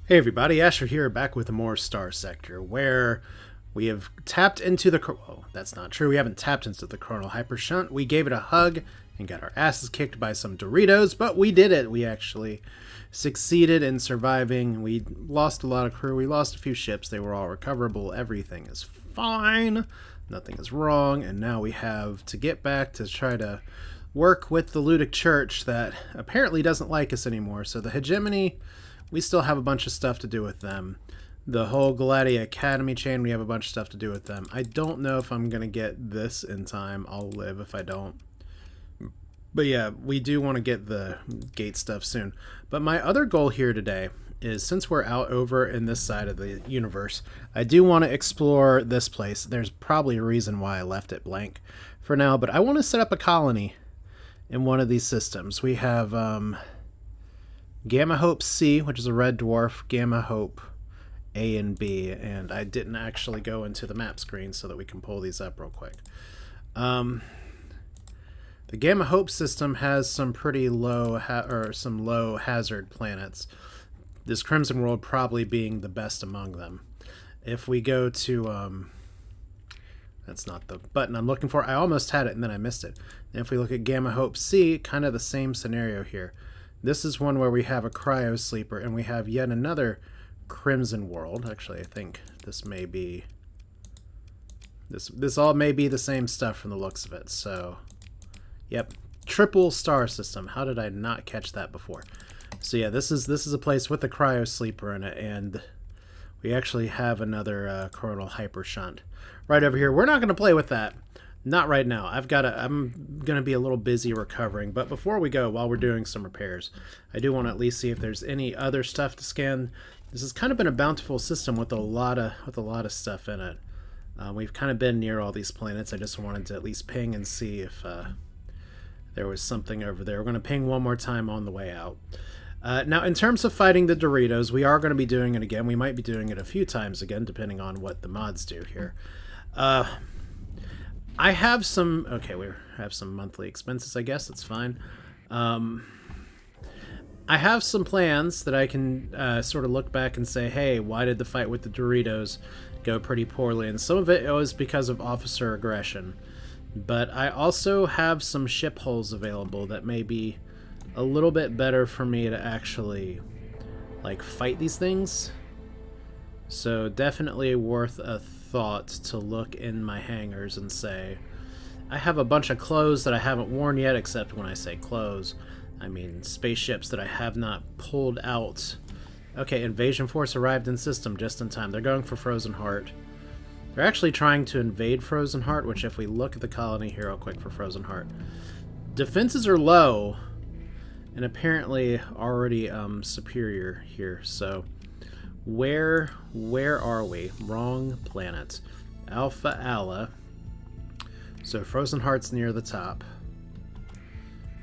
Hey everybody, Asher here, back with more Starsector, where we have tapped into the... Well, that's not true, we haven't tapped into the Coronal Hyper Shunt. We gave it a hug and got our asses kicked by some Doritos, but we did it. We actually succeeded in surviving. We lost a lot of crew, we lost a few ships, they were all recoverable, everything is fine, nothing is wrong, and now we have to get back to try to work with the Ludic Church that apparently doesn't like us anymore. So the Hegemony... we still have a bunch of stuff to do with them. The whole Gladia Academy chain, we have a bunch of stuff to do with them. I don't know if I'm going to get this in time. I'll live if I don't. But yeah, we do want to get the gate stuff soon. But my other goal here today is, since we're out over in this side of the universe, I do want to explore this place. There's probably a reason why I left it blank for now, but I want to set up a colony in one of these systems. We have... Gamma Hope C, which is a red dwarf, Gamma Hope A and B, and I didn't actually go into the map screen so that we can pull these up real quick. The Gamma Hope system has some pretty low some low hazard planets. This Crimson World probably being the best among them. If we go to that's not the button I'm looking for. I almost had it and then I missed it. And if we look at Gamma Hope C, kind of the same scenario here. This is one where we have a cryo sleeper, and we have yet another Crimson World. Actually, I think this may be... This all may be the same stuff from the looks of it. So, yep. Triple star system. How did I not catch that before? So yeah, this is a place with a cryo sleeper in it, and we actually have another coronal hyper shunt right over here. We're not going to play with that. Not right now. I'm going to be a little busy recovering. But before we go, while we're doing some repairs, I do want to at least see if there's any other stuff to scan. This has kind of been a bountiful system with a lot of stuff in it. We've kind of been near all these planets. I just wanted to at least ping and see if there was something over there. We're going to ping one more time on the way out. Now, in terms of fighting the Doritos, we are going to be doing it again. We might be doing it a few times again, depending on what the mods do here. I have some... okay, we have some monthly expenses, I guess. That's fine. I have some plans that I can sort of look back and say, hey, why did the fight with the Doritos go pretty poorly? And some of it was because of officer aggression. But I also have some ship holes available that may be a little bit better for me to actually, like, fight these things. So definitely worth a thought to look in my hangars and say, I have a bunch of clothes that I haven't worn yet, except when I say clothes, I mean spaceships that I have not pulled out. Okay, Invasion Force arrived in system just in time. They're going for Frozen Heart. They're actually trying to invade Frozen Heart, which if we look at the colony here real quick for Frozen Heart, defenses are low and apparently already superior here, so... Where are we? Wrong planet. Alpha Ala. So Frozen Heart's near the top.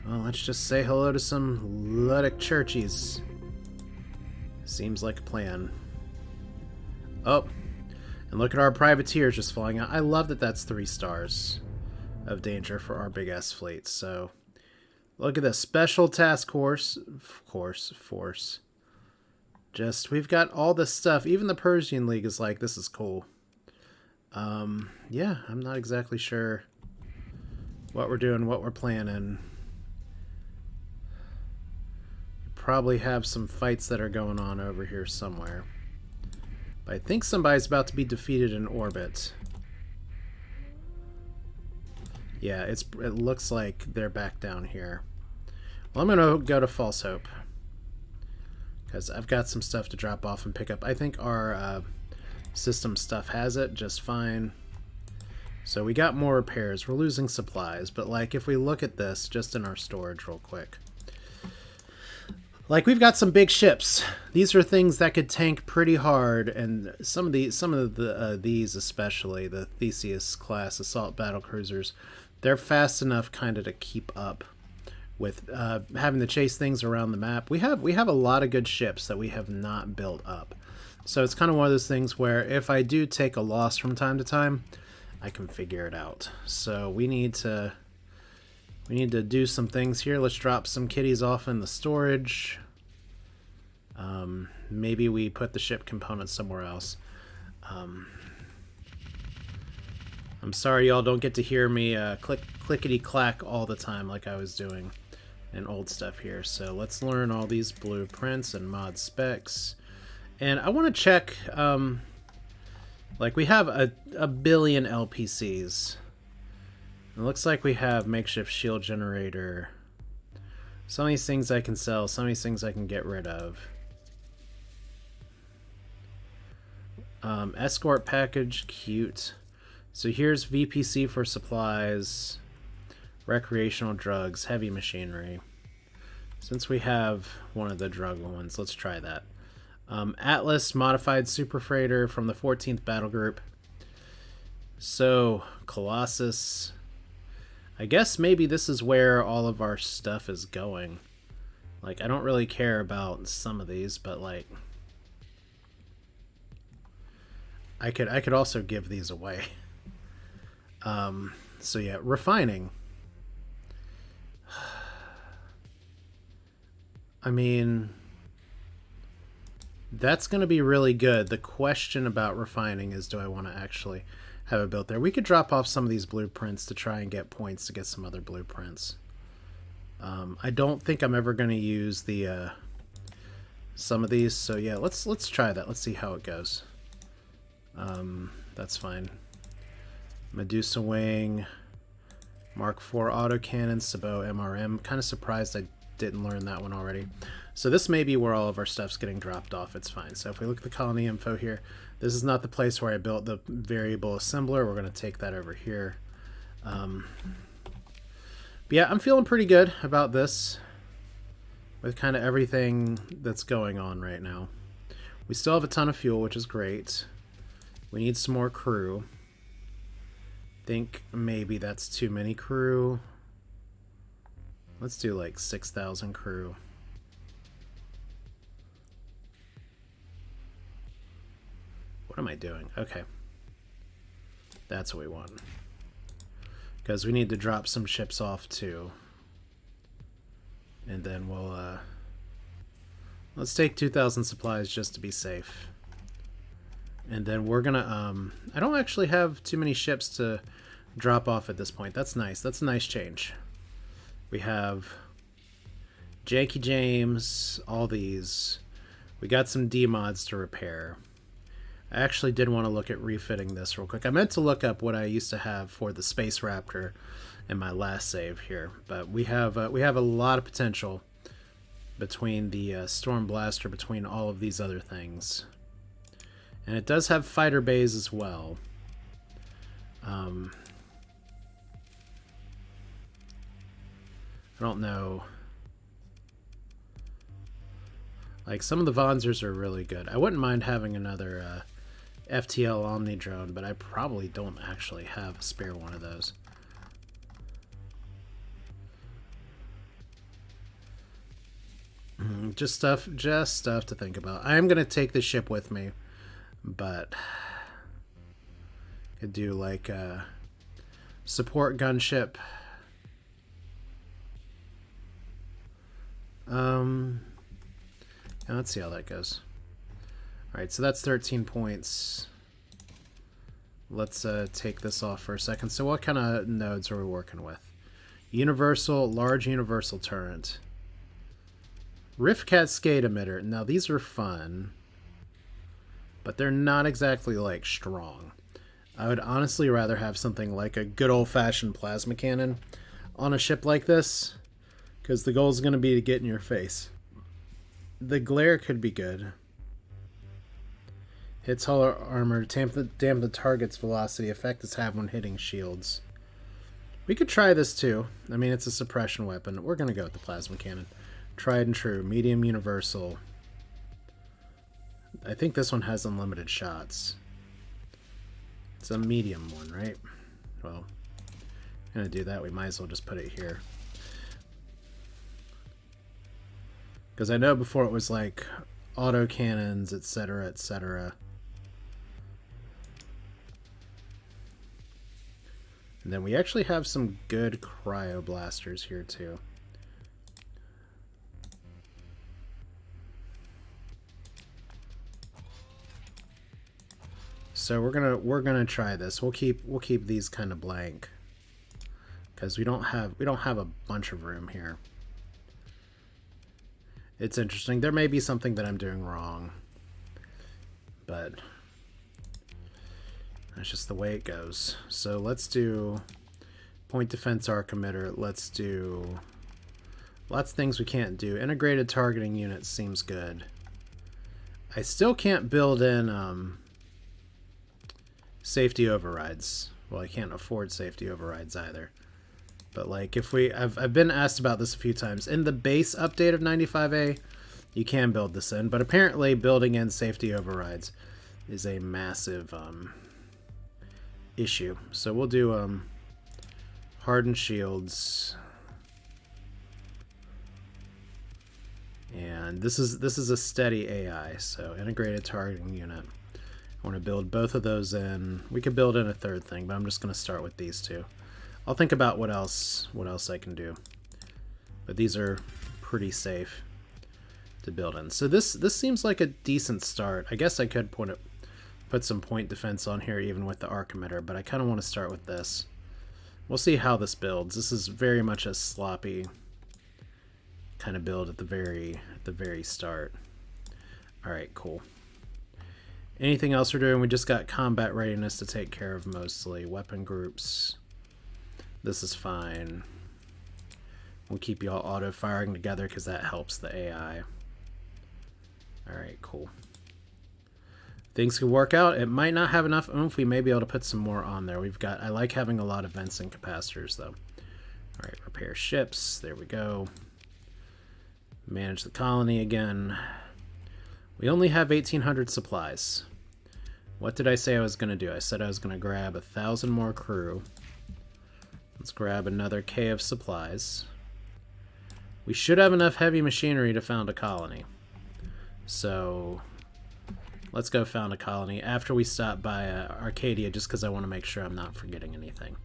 Well, let's just say hello to some Ludic Churchies. Seems like a plan. Oh, and look at our privateers just flying out. I love that that's 3 stars of danger for our big-ass fleet. So, look at this. Special Task Force. Force. Just, we've got all this stuff. Even the Persian League is like, this is cool. Yeah, I'm not exactly sure what we're doing, what we're planning. We probably have some fights that are going on over here somewhere. But I think somebody's about to be defeated in orbit. Yeah, it looks like they're back down here. Well, I'm going to go to False Hope, because I've got some stuff to drop off and pick up. I think our system stuff has it just fine. So we got more repairs. We're losing supplies, but like if we look at this just in our storage real quick. Like we've got some big ships. These are things that could tank pretty hard, and some of these especially, the Theseus class assault battle cruisers, they're fast enough kind of to keep up with having to chase things around the map. We have a lot of good ships that we have not built up. So it's kind of one of those things where if I do take a loss from time to time, I can figure it out. So we need to do some things here. Let's drop some kitties off in the storage. Maybe we put the ship components somewhere else. I'm sorry y'all don't get to hear me clickety-clack all the time like I was doing in old stuff here. So let's learn all these blueprints and mod specs. And I want to check, like we have a billion LPCs. It looks like we have makeshift shield generator. Some of these things I can sell, some of these things I can get rid of. Escort package, cute. So here's VPC for supplies, recreational drugs, heavy machinery. Since we have one of the drug ones, let's try that. Atlas modified super freighter from the 14th battle group. So Colossus. I guess maybe this is where all of our stuff is going. Like, I don't really care about some of these, but like I could also give these away. So yeah, refining. I mean, that's going to be really good. The question about refining is, do I want to actually have it built there? We could drop off some of these blueprints to try and get points to get some other blueprints. I don't think I'm ever going to use the some of these, so yeah, let's try that. Let's see how it goes. That's fine. Medusa wing, Mark IV autocannon, Sabot MRM. Kind of surprised I didn't learn that one already. So this may be where all of our stuff's getting dropped off. It's fine. So if we look at the colony info here, this is not the place where I built the variable assembler. We're going to take that over here. But yeah, I'm feeling pretty good about this with kind of everything that's going on right now. We still have a ton of fuel, which is great. We need some more crew. Think maybe that's too many crew. Let's do like 6,000 crew. What am I doing? Okay. That's what we want. Because we need to drop some ships off too. And then we'll, let's take 2,000 supplies just to be safe. And then we're gonna, I don't actually have too many ships to drop off at this point. That's nice. That's a nice change. We have Janky James, all these. We got some D-mods to repair. I actually did want to look at refitting this real quick. I meant to look up what I used to have for the Space Raptor in my last save here, but we have a lot of potential between the Storm Blaster, between all of these other things. And it does have fighter bays as well. I don't know. Like, some of the Vonzers are really good. I wouldn't mind having another FTL Omni drone, but I probably don't actually have a spare one of those. Just stuff to think about. I am going to take the ship with me, but could do like a support gunship. Let's see how that goes. Alright, so that's 13 points. Let's take this off for a second. So what kind of nodes are we working with? Universal, large universal turret. Rift Cascade emitter. Now these are fun, but they're not exactly like strong. I would honestly rather have something like a good old-fashioned plasma cannon on a ship like this, because the goal is going to be to get in your face. The glare could be good. Hits hull armor, dampen the target's velocity. Effect is have when hitting shields. We could try this too. I mean, it's a suppression weapon. We're going to go with the plasma cannon. Tried and true. Medium universal. I think this one has unlimited shots. It's a medium one, right? Well, I'm going to do that. We might as well just put it here. Because I know before it was like auto cannons, etc., etc. And then we actually have some good cryo blasters here too. So we're gonna try this. We'll keep these kind of blank because we don't have a bunch of room here. It's interesting. There may be something that I'm doing wrong, but that's just the way it goes. So let's do point defense arc emitter. Let's do lots of things we can't do. Integrated targeting unit seems good. I still can't build in safety overrides. Well, I can't afford safety overrides either. But like if I've been asked about this a few times. In the base update of 95A, you can build this in, but apparently building in safety overrides is a massive issue. So we'll do hardened shields. And this is a steady AI, so integrated targeting unit. I want to build both of those in. We could build in a third thing, but I'm just going to start with these two. I'll think about what else I can do. But these are pretty safe to build in. So this seems like a decent start. I guess I could put some point defense on here even with the arc emitter, but I kind of want to start with this. We'll see how this builds. This is very much a sloppy kind of build at the very start. All right, cool. Anything else we're doing? We just got combat readiness to take care of mostly. Weapon groups. This is fine. We'll keep you all auto firing together because that helps the AI. All right, cool. Things could work out. It might not have enough oomph. We may be able to put some more on there. I like having a lot of vents and capacitors though. All right, repair ships. There we go. Manage the colony again. We only have 1,800 supplies. What did I say I was going to do? I said I was going to grab 1,000 more crew. Let's grab another K of supplies. We should have enough heavy machinery to found a colony. So let's go found a colony after we stop by Arcadia, just because I want to make sure I'm not forgetting anything.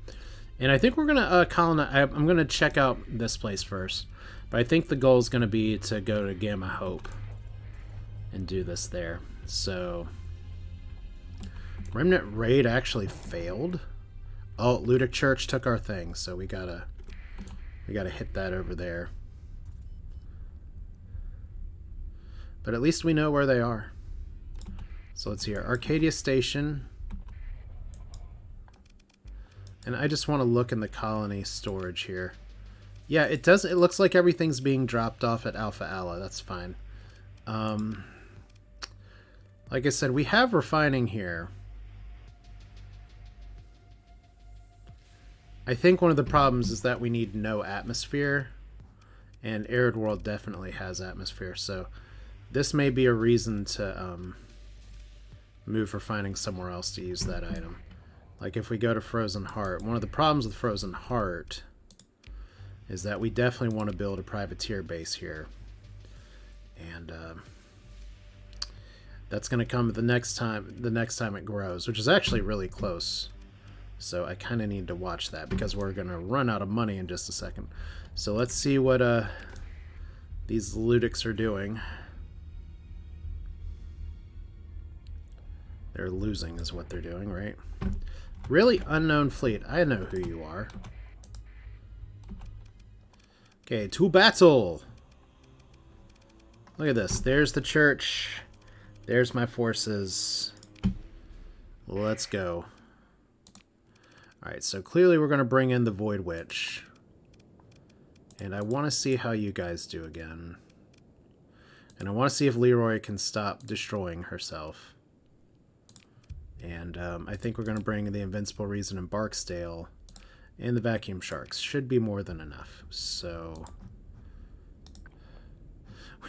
And I think we're going to colonize. I'm going to check out this place first. But I think the goal is going to be to go to Gamma Hope and do this there. So Remnant Raid actually failed. Oh, Ludic Church took our thing, so we gotta hit that over there. But at least we know where they are. So let's see here. Arcadia Station. And I just want to look in the colony storage here. Yeah, it does. It looks like everything's being dropped off at Alpha Ala. That's fine. Like I said, we have refining here. I think one of the problems is that we need no atmosphere, and Arid World definitely has atmosphere, so this may be a reason to move refining somewhere else to use that item. Like if we go to Frozen Heart, one of the problems with Frozen Heart is that we definitely want to build a privateer base here, and that's going to come the next time it grows, which is actually really close. So I kind of need to watch that because we're going to run out of money in just a second. So let's see what these Ludics are doing. They're losing is what they're doing, right? Really unknown fleet. I know who you are. Okay, to battle! Look at this. There's the church. There's my forces. Let's go. Alright, so clearly we're going to bring in the Void Witch. And I want to see how you guys do again. And I want to see if Leroy can stop destroying herself. And I think we're going to bring the Invincible Reason and Barksdale. And the Vacuum Sharks. Should be more than enough. So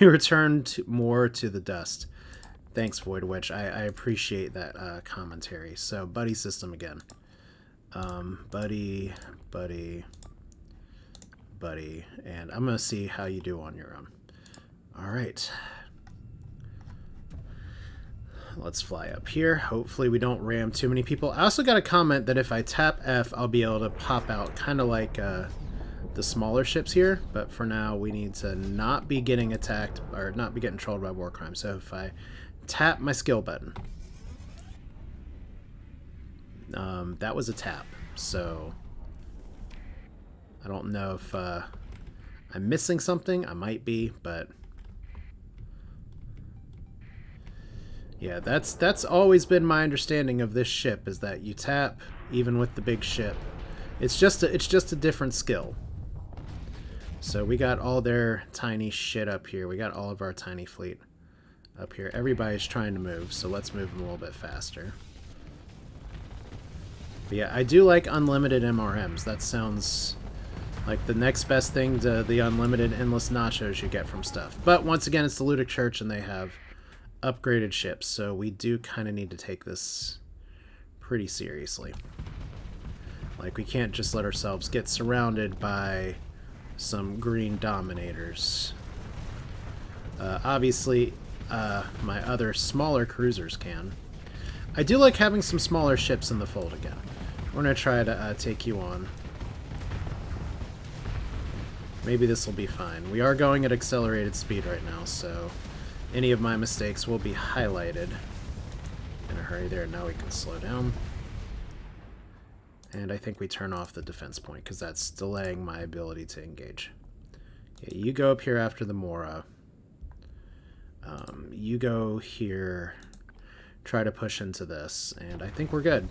we return more to the dust. Thanks, Void Witch. I appreciate that commentary. So, buddy system again. Buddy, and I'm going to see how you do on your own. Alright. Let's fly up here. Hopefully we don't ram too many people. I also got a comment that if I tap F, I'll be able to pop out, kind of like the smaller ships here. But for now, we need to not be getting attacked, or not be getting trolled by war crime. So if I tap my skill button, That was a tap, so I don't know if I'm missing something. I might be, but yeah, that's always been my understanding of this ship, is that you tap even with the big ship. It's just a different skill. So we got all their tiny shit up here. We got all of our tiny fleet up here. Everybody's trying to move, so let's move them a little bit faster. But yeah, I do like unlimited MRMs. That sounds like the next best thing to the unlimited endless nachos you get from stuff. But once again, it's the Ludic Church, and they have upgraded ships, so we do kind of need to take this pretty seriously. Like, we can't just let ourselves get surrounded by some green dominators. Obviously, my other smaller cruisers can. I do like having some smaller ships in the fold again. We're going to try to take you on. Maybe this will be fine. We are going at accelerated speed right now, so any of my mistakes will be highlighted. In a hurry there. Now we can slow down. And I think we turn off the defense point, because that's delaying my ability to engage. Yeah, you go up here after the Mora. You go here. Try to push into this, and I think we're good.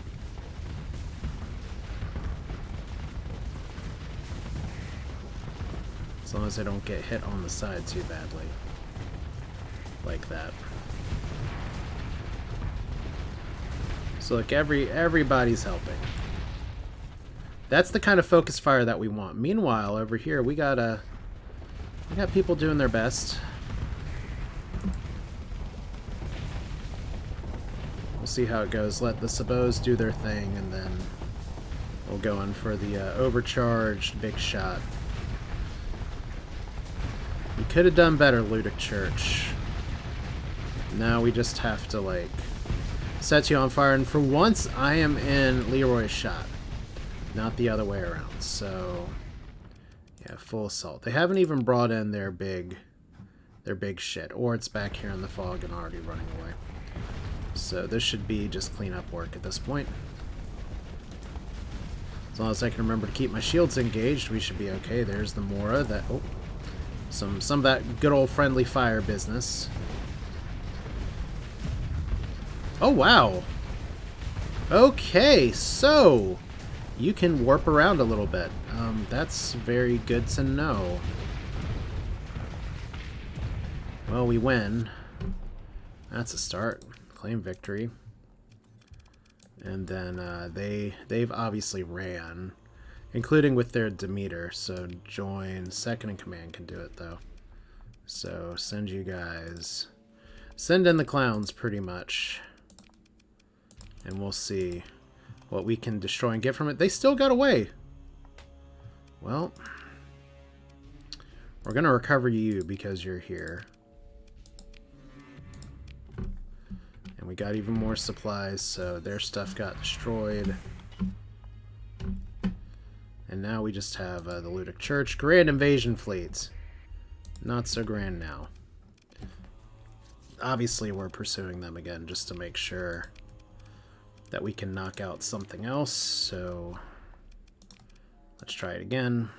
As long as I don't get hit on the side too badly. Like that. So look, everybody's helping. That's the kind of focus fire that we want. Meanwhile, over here we got people doing their best. We'll see how it goes. Let the Sabos do their thing, and then we'll go in for the overcharged big shot. We could have done better, Ludic Church. Now we just have to, like, set you on fire. And for once, I am in Leroy's shot, not the other way around. So, yeah, full assault. They haven't even brought in their big shit, or it's back here in the fog and already running away. So this should be just cleanup work at this point. As long as I can remember to keep my shields engaged, we should be okay. There's the Mora. That some of that good old friendly fire business. Oh wow. Okay, so you can warp around a little bit. That's very good to know. Well, we win. That's a start. Claim victory. And then they've obviously ran, including with their Demeter. So join. Second in command can do it though. So send you guys. Send in the clowns pretty much. And we'll see what we can destroy and get from it. They still got away. Well, we're going to recover you because you're here. And we got even more supplies, so their stuff got destroyed. And now we just have the Ludic Church. Grand Invasion Fleets. Not so grand now. Obviously, we're pursuing them again just to make sure that we can knock out something else. So let's try it again.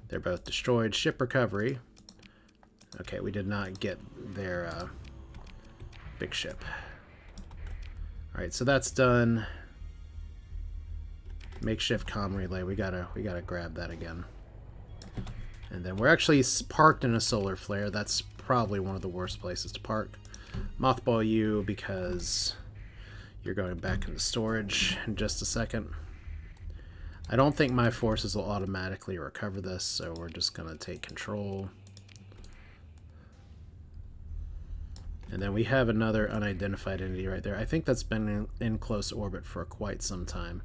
They're both destroyed. Ship recovery. Okay, we did not get their big ship. Alright, so that's done. Makeshift comm relay. We gotta grab that again. And then we're actually parked in a solar flare. That's probably one of the worst places to park. Mothball you because you're going back into storage in just a second. I don't think my forces will automatically recover this, so we're just gonna take control. And then we have another unidentified entity right there. I think that's been in close orbit for quite some time.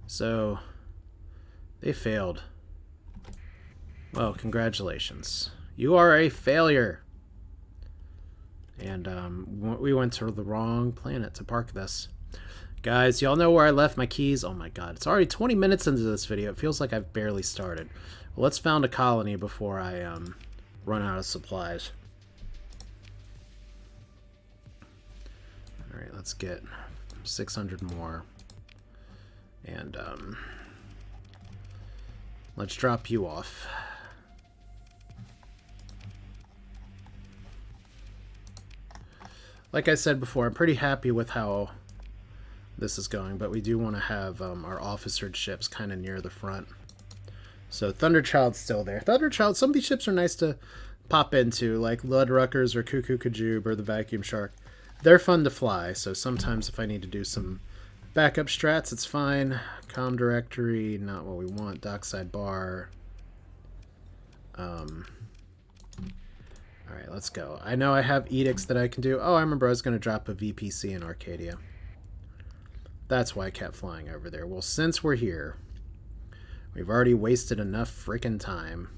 So, they failed. Well, congratulations. You are a failure. And we went to the wrong planet to park this. Guys, y'all know where I left my keys? Oh my god, it's already 20 minutes into this video. It feels like I've barely started. Well, let's found a colony before I run out of supplies. Alright, let's get 600 more. And, let's drop you off. Like I said before, I'm pretty happy with how this is going, but we do want to have our officered ships kind of near the front. So Thunderchild's still there. Thunderchild, some of these ships are nice to pop into, like Ludruckers or Cuckoo Kajube or the Vacuum Shark. They're fun to fly, so sometimes if I need to do some backup strats, it's fine. Comm directory, not what we want. Dockside bar. Alright, let's go. I know I have edicts that I can do. Oh, I remember I was going to drop a VPC in Arcadia. That's why I kept flying over there. Well, since we're here, we've already wasted enough frickin' time.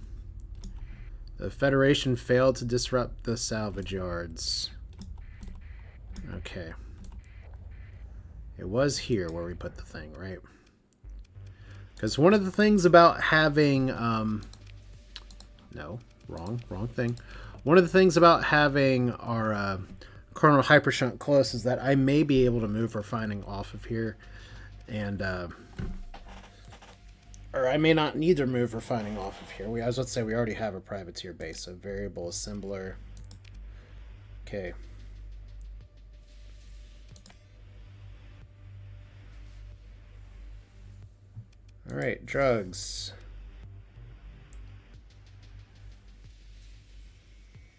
The Federation failed to disrupt the salvage yards. Okay. It was here where we put the thing, right? Because one of the things about having... no, wrong thing. One of the things about having our Colonel Hypershunt close is that I may be able to move refining off of here. And, or I may not need to move refining off of here. I was about to say we already have a privateer base, so variable assembler. Okay. Alright, drugs.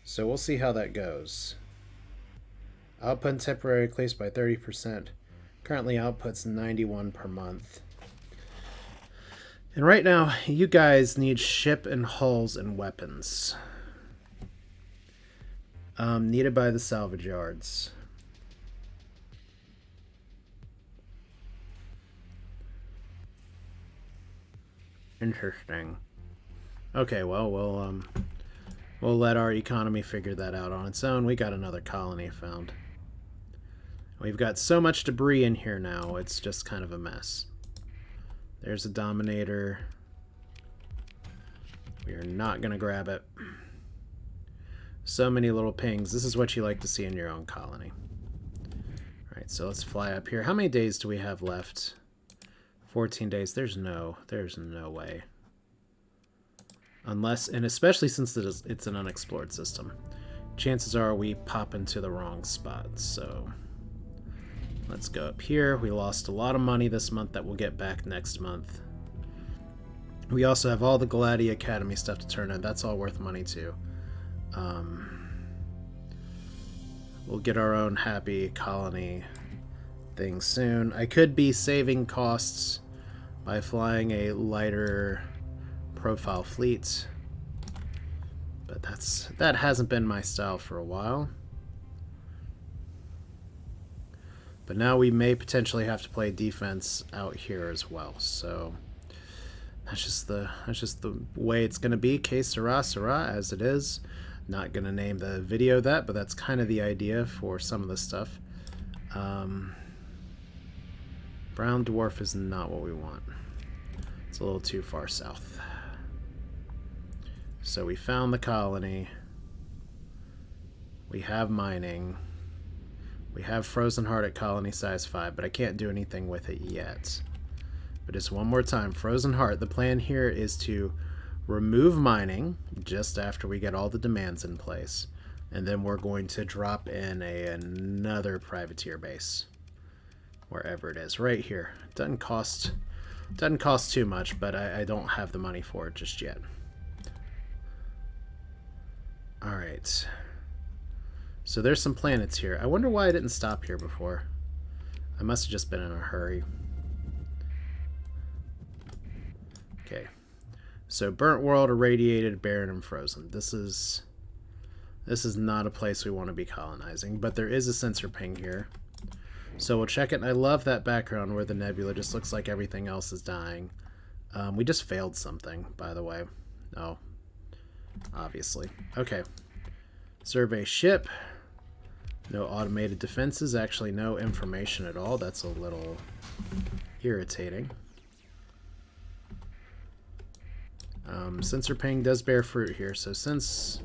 So we'll see how that goes. Output temporarily increased by 30%. Currently outputs 91 per month. And right now, you guys need ship and hulls and weapons. Needed by the salvage yards. Interesting. Okay, well, we'll let our economy figure that out on its own. We got another colony found. We've got so much debris in here now, it's just kind of a mess. There's a Dominator. We are not going to grab it. So many little pings. This is what you like to see in your own colony. Alright, so let's fly up here. How many days do we have left? 14 days. There's no way. Unless, and especially since it's an unexplored system, chances are we pop into the wrong spot. So let's go up here. We lost a lot of money this month that we'll get back next month. We also have all the Gladi Academy stuff to turn in. That's all worth money too. We'll get our own happy colony thing soon. I could be saving costs by flying a lighter profile fleet, but that hasn't been my style for a while. But now we may potentially have to play defense out here as well. So that's just the way it's going to be. Que sera, sera, as it is. Not going to name the video that, but that's kind of the idea for some of the stuff. Brown dwarf is not what we want. It's a little too far south. So we found the colony. We have mining. We have Frozen Heart at colony size 5, but I can't do anything with it yet. But just one more time, Frozen Heart. The plan here is to remove mining just after we get all the demands in place. And then we're going to drop in another privateer base. Wherever it is. Right here. Doesn't cost too much, but I don't have the money for it just yet. Alright. So there's some planets here. I wonder why I didn't stop here before. I must have just been in a hurry. Okay. So Burnt World, Irradiated, Barren, and Frozen. This is not a place we want to be colonizing, but there is a sensor ping here. So we'll check it. And I love that background where the nebula just looks like everything else is dying. We just failed something, by the way. Oh. Obviously. Okay. Survey ship. No automated defenses. Actually, no information at all. That's a little irritating. Sensor ping does bear fruit here. So since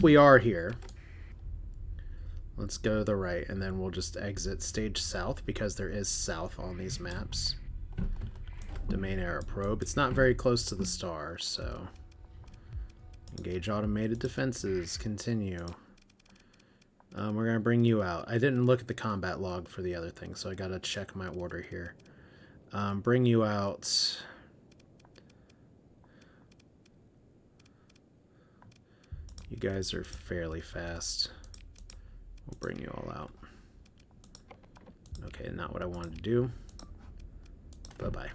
we are here, Let's go to the right, and then we'll just exit stage south, because there is south on these maps. Domain era probe. It's not very close to the star, so... Engage automated defenses. Continue. We're going to bring you out. I didn't look at the combat log for the other thing, so I got to check my order here. Bring you out. You guys are fairly fast. We'll bring you all out. Okay, not what I wanted to do. Bye-bye.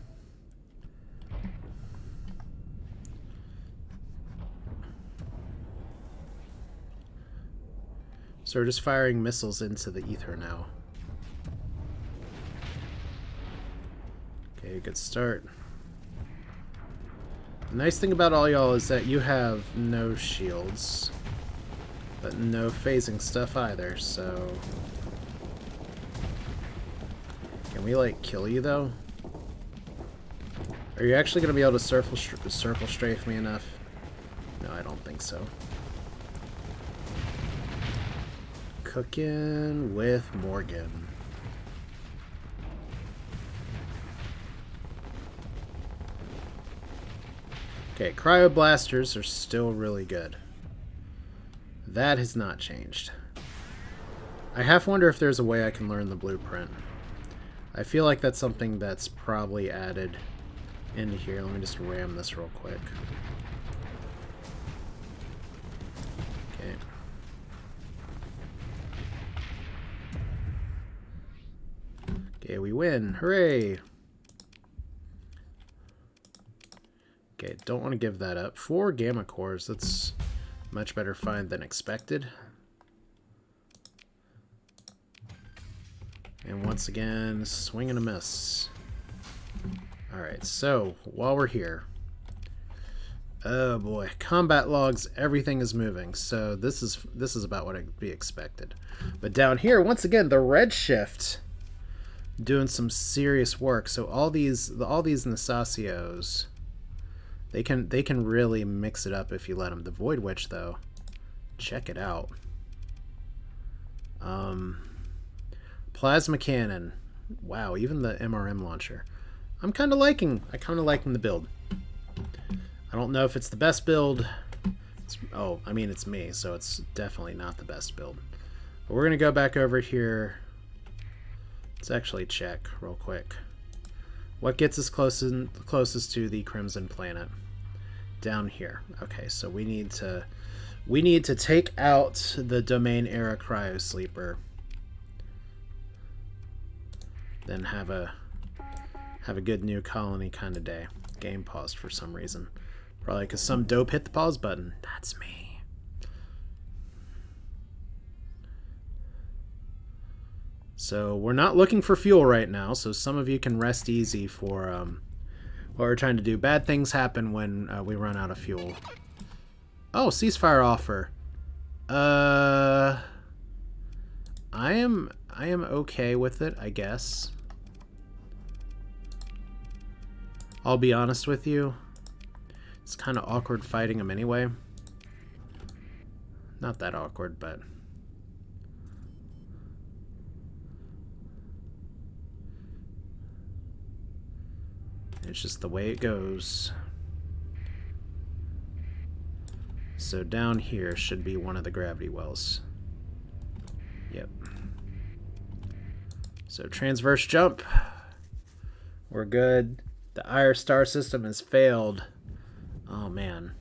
So we're just firing missiles into the ether now. Okay, good start. The nice thing about all y'all is that you have no shields, but no phasing stuff either, so... Can we, like, kill you, though? Are you actually going to be able to circle strafe me enough? No, I don't think so. Cooking with Morgan. Okay, cryoblasters are still really good. That has not changed. I half wonder if there's a way I can learn the blueprint. I feel like that's something that's probably added into here. Let me just ram this real quick. Okay. Okay, we win. Hooray! Okay, don't want to give that up. 4 gamma cores. That's much better find than expected. And once again, swing and a miss. Alright, so while we're here... Oh boy, combat logs, everything is moving. So this is about what I'd be expected. But down here, once again, the redshift doing some serious work. So all these Nasacios, they can really mix it up if you let them. The Void Witch, though, check it out. Plasma Cannon. Wow, even the MRM launcher. I'm kind of liking the build. I don't know if it's the best build. I mean, it's me, so it's definitely not the best build. But we're going to go back over here. Let's actually check real quick. What gets us closest to the Crimson Planet? Down here. Okay, so we need to take out the Domain Era Cryo Sleeper. Then have a good new colony kind of day. Game paused for some reason. Probably because some dope hit the pause button. That's me. So we're not looking for fuel right now, so some of you can rest easy for what we're trying to do. Bad things happen when we run out of fuel. Oh, ceasefire offer. I am okay with it, I guess. I'll be honest with you. It's kind of awkward fighting them anyway. Not that awkward, but... It's just the way it goes. So down here should be one of the gravity wells. Yep. So transverse jump. We're good. The IR star system has failed. Oh man.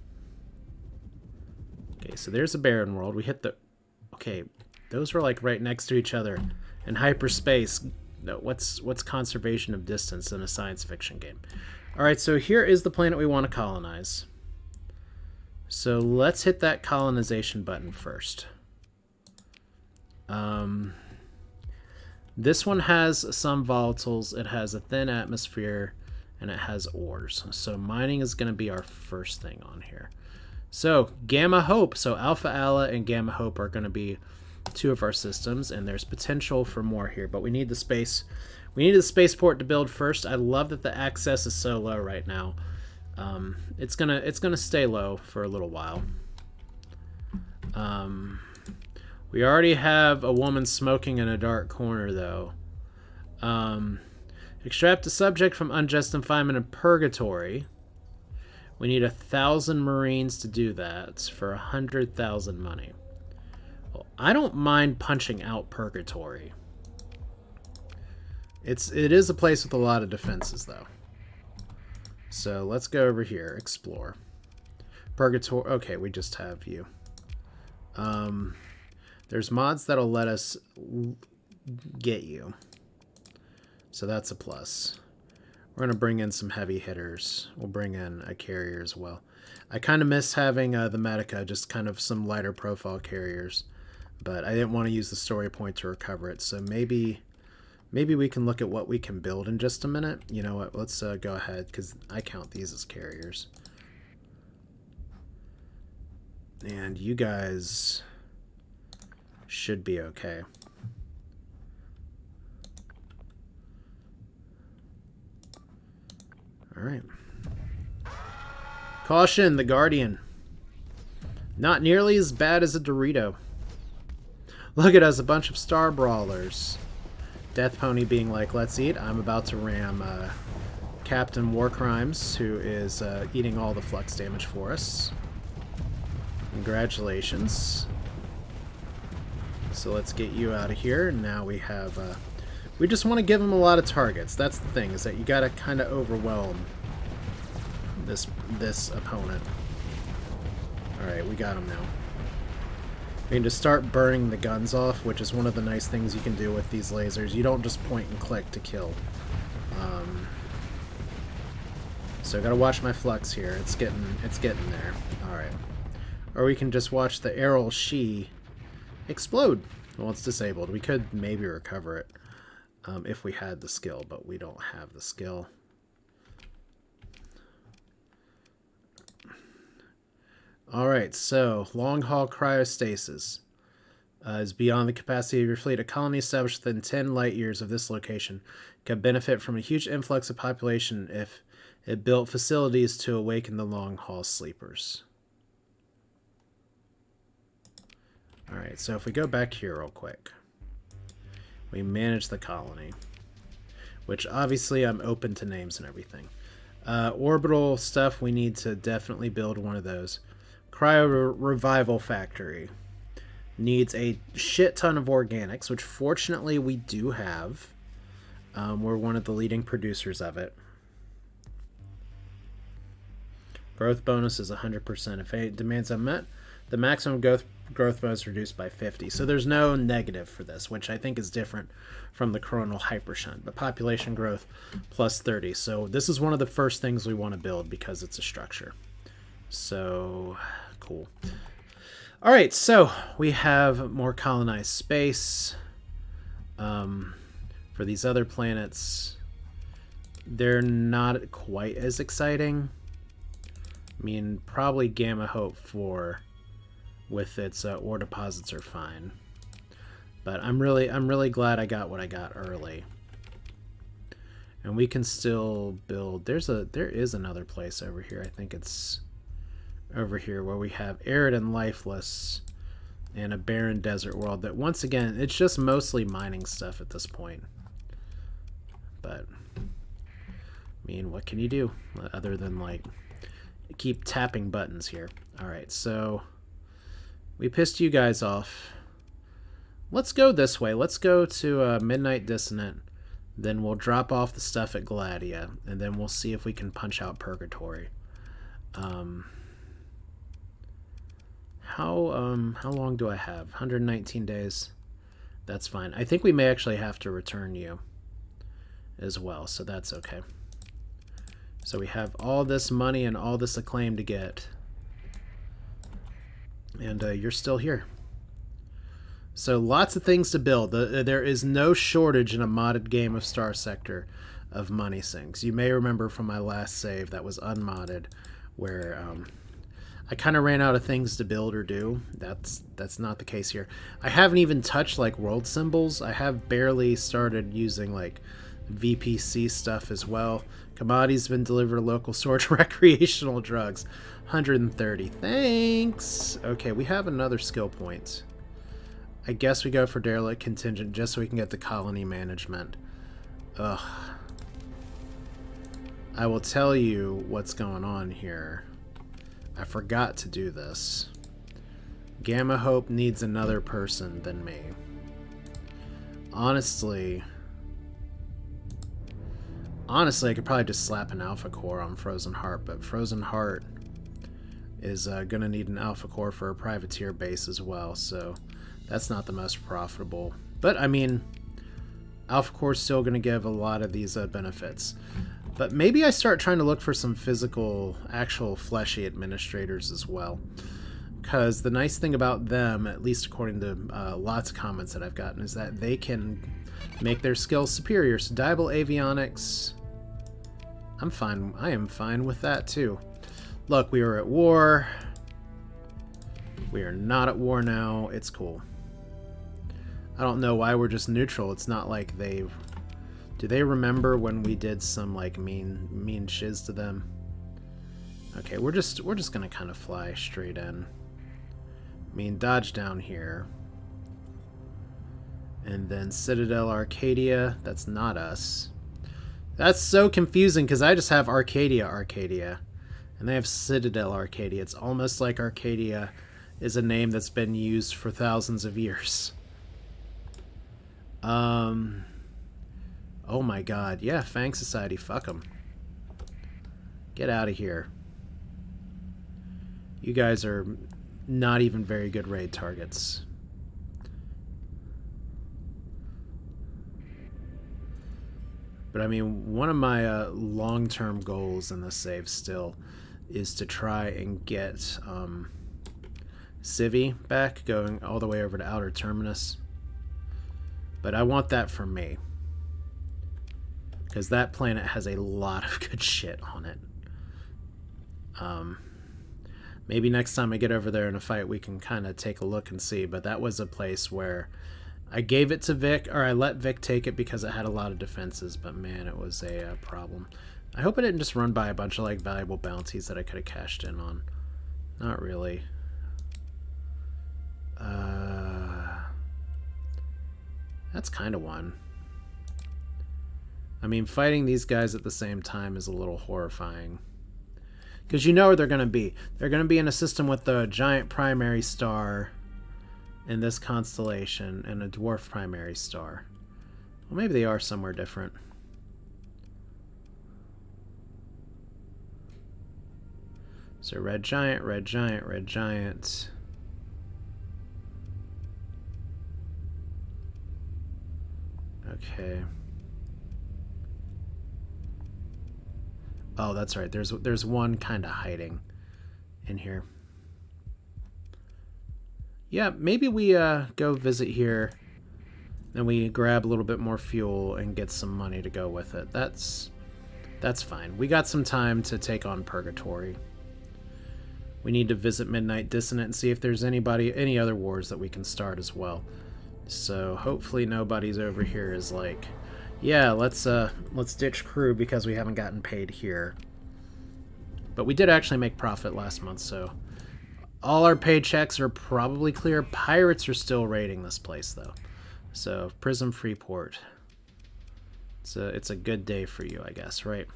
Okay, so there's a barren world. We hit the... Okay, those were like right next to each other. In hyperspace... No, what's conservation of distance in a science fiction game? Alright, so here is the planet we want to colonize. So let's hit that colonization button first. This one has some volatiles. It has a thin atmosphere, and it has ores. So mining is going to be our first thing on here. So Gamma Hope. So Alpha Ala and Gamma Hope are going to be 2 of our systems, and there's potential for more here, but we need the space. We need the spaceport to build first. I love that the access is so low right now. It's gonna stay low for a little while. We already have a woman smoking in a dark corner, though. Extract a subject from unjust confinement in purgatory. We need 1,000 Marines to do that for 100,000 money. Well, I don't mind punching out purgatory. It is a place with a lot of defenses, though. So let's go over here, explore. Purgatory. Okay, we just have you. There's mods that'll let us get you. So that's a plus. We're going to bring in some heavy hitters. We'll bring in a carrier as well. I kind of miss having the Medica, just kind of some lighter profile carriers. But I didn't want to use the story point to recover it. So maybe we can look at what we can build in just a minute. You know what? Let's go ahead, because I count these as carriers. And you guys should be okay. Alright. Caution, the Guardian. Not nearly as bad as a Dorito. Look at us, a bunch of Star Brawlers. Death Pony being like, let's eat. I'm about to ram Captain Warcrimes, who is eating all the flux damage for us. Congratulations. So let's get you out of here. Now we have... we just want to give him a lot of targets. That's the thing, is that you got to kind of overwhelm this opponent. Alright, we got him now. We can just start burning the guns off, which is one of the nice things you can do with these lasers. You don't just point and click to kill. So I gotta watch my flux here. It's getting there. Alright. Or we can just watch the Errol She explode. Well, it's disabled. We could maybe recover it if we had the skill, but we don't have the skill. Alright, so long-haul cryostasis is beyond the capacity of your fleet. A colony established within 10 light years of this location can benefit from a huge influx of population if it built facilities to awaken the long-haul sleepers. Alright, so if we go back here real quick, we manage the colony, which obviously I'm open to names and everything. Orbital stuff, we need to definitely build one of those. Cryo Revival Factory needs a shit ton of organics, which fortunately we do have. We're one of the leading producers of it. Growth bonus is 100%. If demands are met, the maximum growth bonus is reduced by 50. So there's no negative for this, which I think is different from the coronal hypershunt. But population growth plus 30. So this is one of the first things we want to build because it's a structure. So cool. All right, so we have more colonized space. For these other planets, they're not quite as exciting. I mean, probably Gamma Hope 4 with its ore deposits are fine. But I'm really glad I got what I got early. And we can still build. There is another place over here. I think it's over here where we have arid and lifeless and a barren desert world that, once again, it's just mostly mining stuff at this point. But I mean, what can you do other than like keep tapping buttons here? All right, so we pissed you guys off. Let's go this way. Let's go to Midnight Dissonant. Then we'll drop off the stuff at Gladia, and then we'll see if we can punch out Purgatory. How long do I have? 119 days. That's fine. I think we may actually have to return you as well, so that's okay. So we have all this money and all this acclaim to get. And you're still here. So lots of things to build. There is no shortage in a modded game of Starsector of money sinks. You may remember from my last save that was unmodded, where I kind of ran out of things to build or do. That's not the case here. I haven't even touched like world symbols. I have barely started using like VPC stuff as well. Commodities have been delivered to local storage. Recreational drugs, 130. Thanks. Okay, we have another skill point. I guess we go for derelict contingent just so we can get the colony management. Ugh. I will tell you what's going on here. I forgot to do this. Gamma Hope needs another person than me. Honestly, I could probably just slap an Alpha Core on Frozen Heart, but Frozen Heart is going to need an Alpha Core for a privateer base as well, so that's not the most profitable. But, I mean, Alpha Core is still going to give a lot of these benefits. But maybe I start trying to look for some physical, actual fleshy administrators as well. Because the nice thing about them, at least according to lots of comments that I've gotten, is that they can make their skills superior. So Diable Avionics, I am fine with that too. Look, we were at war. We are not at war now. It's cool. I don't know why we're just neutral. It's not like they've... Do they remember when we did some like mean shiz to them? Okay, we're just gonna kind of fly straight in. I mean, dodge down here. And then Citadel Arcadia. That's not us. That's so confusing because I just have Arcadia. And they have Citadel Arcadia. It's almost like Arcadia is a name that's been used for thousands of years. Oh my god. Yeah, Fang Society. Fuck them. Get out of here. You guys are not even very good raid targets. But I mean, one of my long-term goals in the save still is to try and get Civi back, going all the way over to Outer Terminus. But I want that for me. Because that planet has a lot of good shit on it. Maybe next time I get over there in a fight we can kind of take a look and see. But that was a place where I gave it to Vic, or I let Vic take it because it had a lot of defenses. But man, it was a problem. I hope I didn't just run by a bunch of like valuable bounties that I could have cashed in on. Not really. That's kind of one. I mean, fighting these guys at the same time is a little horrifying. Because you know where they're going to be. They're going to be in a system with the giant primary star in this constellation and a dwarf primary star. Well, maybe they are somewhere different. So red giant, red giant, red giant. Okay. Oh, that's right. There's one kind of hiding in here. Yeah, maybe we go visit here, then we grab a little bit more fuel and get some money to go with it. That's fine. We got some time to take on Purgatory. We need to visit Midnight Dissonant and see if there's any other wars that we can start as well. So hopefully nobody's over here is like, yeah, let's ditch crew because we haven't gotten paid here. But we did actually make profit last month, so all our paychecks are probably clear. Pirates are still raiding this place though. So Prism Freeport. It's a good day for you, I guess, right?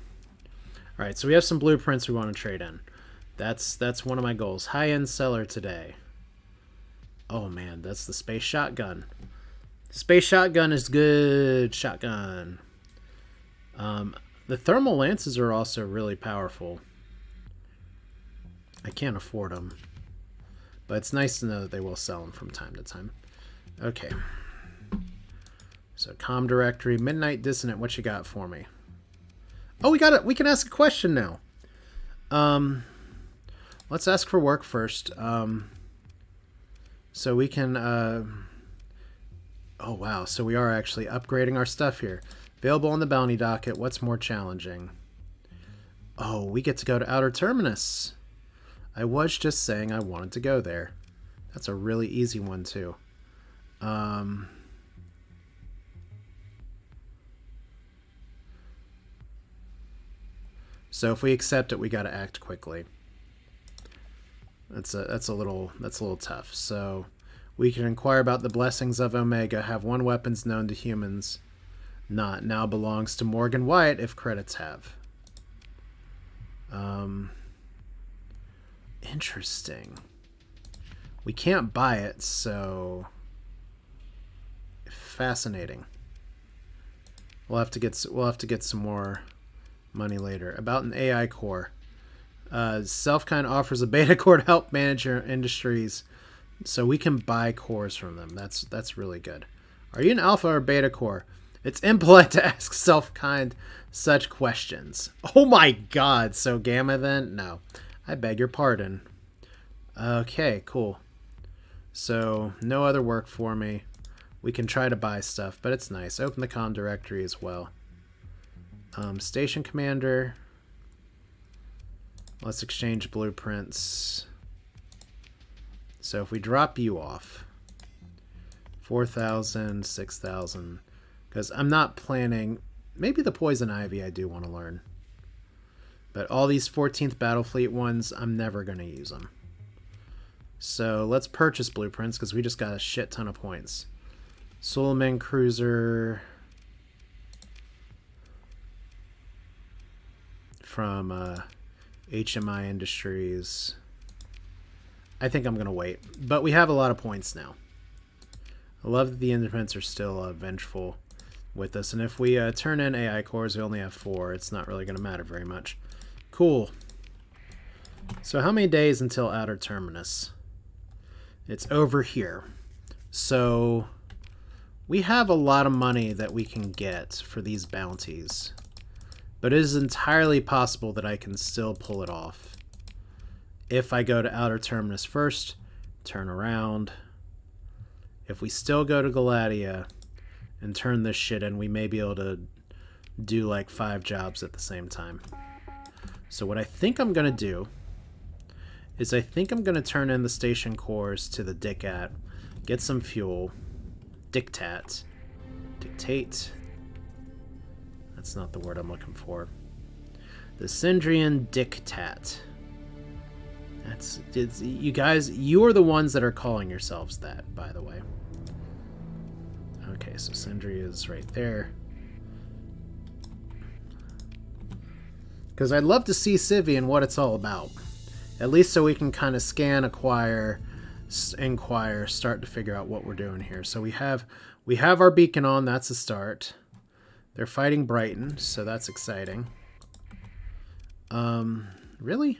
All right, so we have some blueprints we want to trade in. That's one of my goals. High-end seller today. Oh man, that's the space shotgun. Space shotgun is good. Shotgun. The thermal lances are also really powerful. I can't afford them, but it's nice to know that they will sell them from time to time. Okay. So comm directory, Midnight Dissonant. What you got for me? Oh, we got it. We can ask a question now. Let's ask for work first. So we can, oh wow, so we are actually upgrading our stuff here. Available on the bounty docket. What's more challenging? Oh, we get to go to Outer Terminus. I was just saying I wanted to go there. That's a really easy one too. So if we accept it, we got to act quickly. That's a little tough. So We can inquire about the blessings of Omega. Have one weapons known to humans. Not now belongs to Morgan Wyatt if credits have. Interesting. We can't buy it, so fascinating. We'll have to get some more money later. About an AI core. Selfkind offers a beta core to help manage your industries, so we can buy cores from them. That's really good. Are you an alpha or beta core? It's impolite to ask Selfkind such questions. Oh my god, so gamma then? No. I beg your pardon. Okay, cool. So, no other work for me. We can try to buy stuff, but it's nice. Open the comm directory as well. Station commander. Let's exchange blueprints. So if we drop you off, 4,000, 6,000, because I'm not planning, maybe the poison ivy I do want to learn. But all these 14th Battle Fleet ones, I'm never going to use them. So let's purchase blueprints because we just got a shit ton of points. Suleiman Cruiser from HMI Industries. I think I'm going to wait. But we have a lot of points now. I love that the independents are still vengeful with us. And if we turn in AI cores, we only have 4. It's not really going to matter very much. Cool. So how many days until Outer Terminus? It's over here. So we have a lot of money that we can get for these bounties. But it is entirely possible that I can still pull it off. If I go to Outer Terminus first, turn around. If we still go to Galatia and turn this shit in, we may be able to do like 5 jobs at the same time. So what I think I'm going to do is I think I'm going to turn in the station cores to the Dictat, get some fuel, Dictate. That's not the word I'm looking for. The Syndrian Dictat. It's you guys, you are the ones that are calling yourselves that, by the way. Okay, so Sindri is right there. Because I'd love to see Civi and what it's all about. At least so we can kind of scan, acquire, inquire, start to figure out what we're doing here. So we have our beacon on, that's a start. They're fighting Brighton, so that's exciting. Really?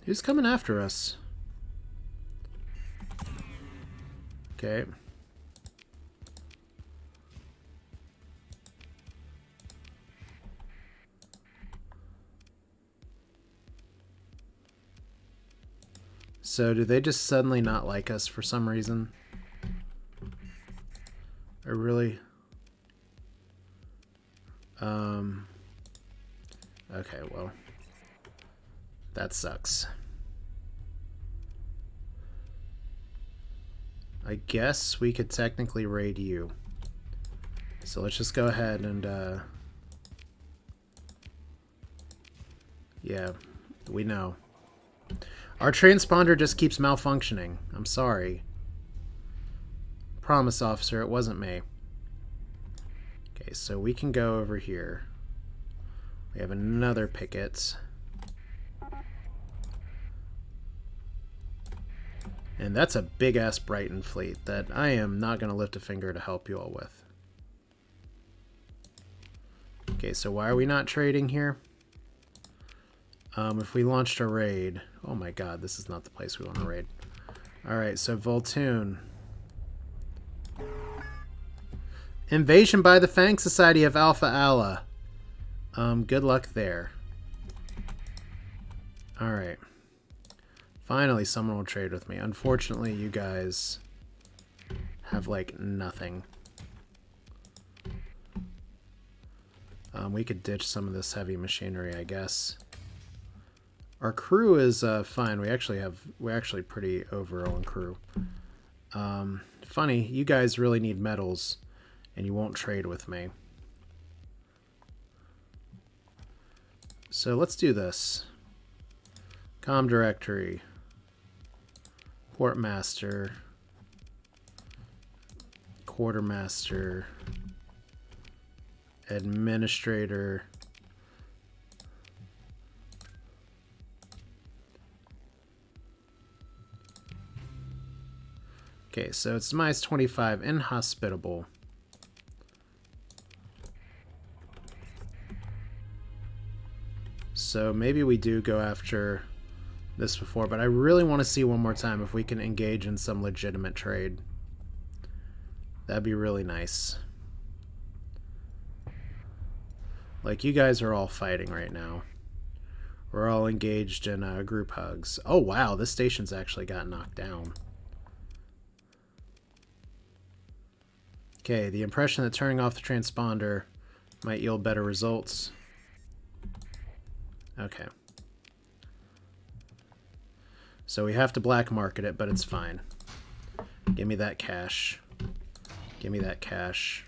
Who's coming after us? Okay. So do they just suddenly not like us for some reason? Or really? Okay, well. That sucks. I guess we could technically raid you. So let's just go ahead and, yeah, we know. Our transponder just keeps malfunctioning. I'm sorry. Promise, officer, it wasn't me. Okay, so we can go over here. We have another picket. And that's a big-ass Brighton fleet that I am not going to lift a finger to help you all with. Okay, so why are we not trading here? If we launched a raid... Oh my god, this is not the place we want to raid. Alright, so Voltune. Invasion by the Fang Society of Alpha Allah. Good luck there. Alright. Finally, someone will trade with me. Unfortunately, you guys have, like, nothing. We could ditch some of this heavy machinery, I guess. Our crew is fine. We're actually pretty overall on crew. Funny, you guys really need metals, and you won't trade with me. So let's do this. Com directory. Portmaster. Quartermaster. Administrator. Okay, so it's minus 25, inhospitable. So maybe we do go after this before, but I really want to see one more time if we can engage in some legitimate trade. That'd be really nice. Like, you guys are all fighting right now. We're all engaged in group hugs. Oh, wow, this station's actually got knocked down. Okay, the impression that turning off the transponder might yield better results. Okay. So we have to black market it, but it's fine. Give me that cash. Give me that cash.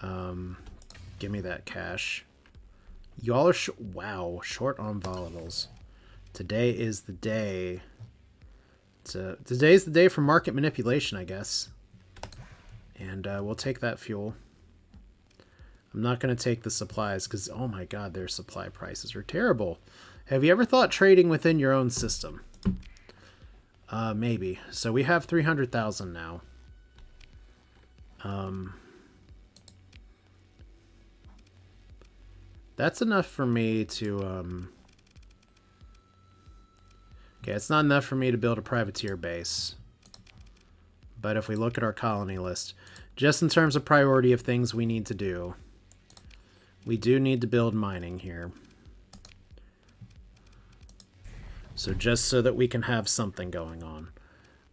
Give me that cash. Y'all are wow, short on volatiles. Today is the day. Today's the day for market manipulation, I guess. And we'll take that fuel. I'm not going to take the supplies because, oh my god, their supply prices are terrible. Have you ever thought trading within your own system? Maybe. So we have 300,000 now. That's enough for me to... Okay, it's not enough for me to build a privateer base. But if we look at our colony list, just in terms of priority of things we need to do, we do need to build mining here. So just so that we can have something going on.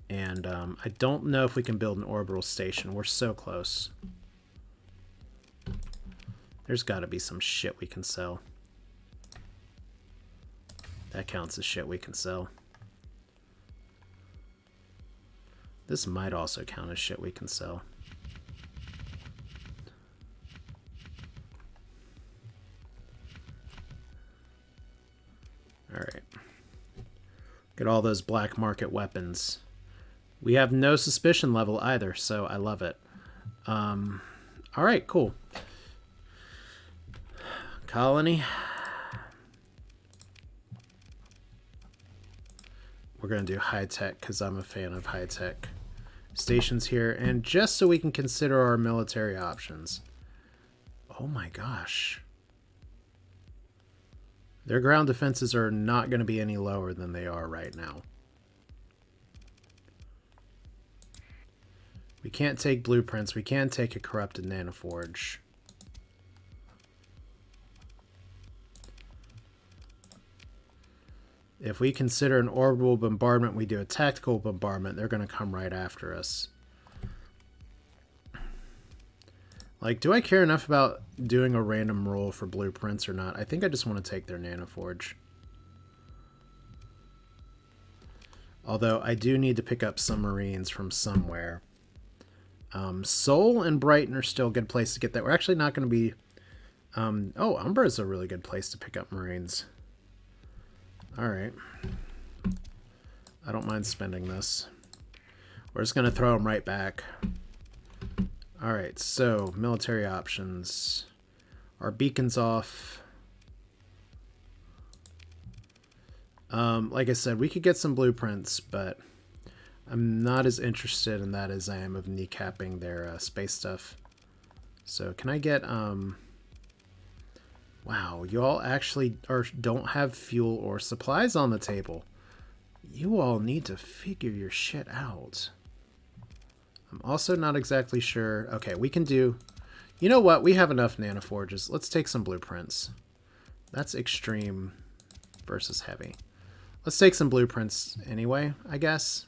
And I don't know if we can build an orbital station. We're so close. There's got to be some shit we can sell. That counts as shit we can sell. This might also count as shit we can sell. Alright. Get all those black market weapons. We have no suspicion level either, so I love it. Alright, cool. Colony. We're going to do high-tech because I'm a fan of high-tech stations here. And just so we can consider our military options. Oh my gosh. Their ground defenses are not going to be any lower than they are right now. We can't take blueprints. We can take a corrupted nanoforge. If we consider an orbital bombardment, we do a tactical bombardment, they're going to come right after us. Like, do I care enough about doing a random roll for blueprints or not? I think I just want to take their nanoforge. Although, I do need to pick up some Marines from somewhere. Seoul and Brighton are still a good place to get that. We're actually not going to be... oh, Umbra is a really good place to pick up Marines. Alright. I don't mind spending this. We're just going to throw them right back. Alright, so military options. Our beacon's off. Like I said, we could get some blueprints, but I'm not as interested in that as I am of kneecapping their space stuff. So can I get... Wow, you all actually don't have fuel or supplies on the table. You all need to figure your shit out. I'm also not exactly sure. Okay, we can do... You know what? We have enough nanoforges. Let's take some blueprints. That's extreme versus heavy. Let's take some blueprints anyway, I guess.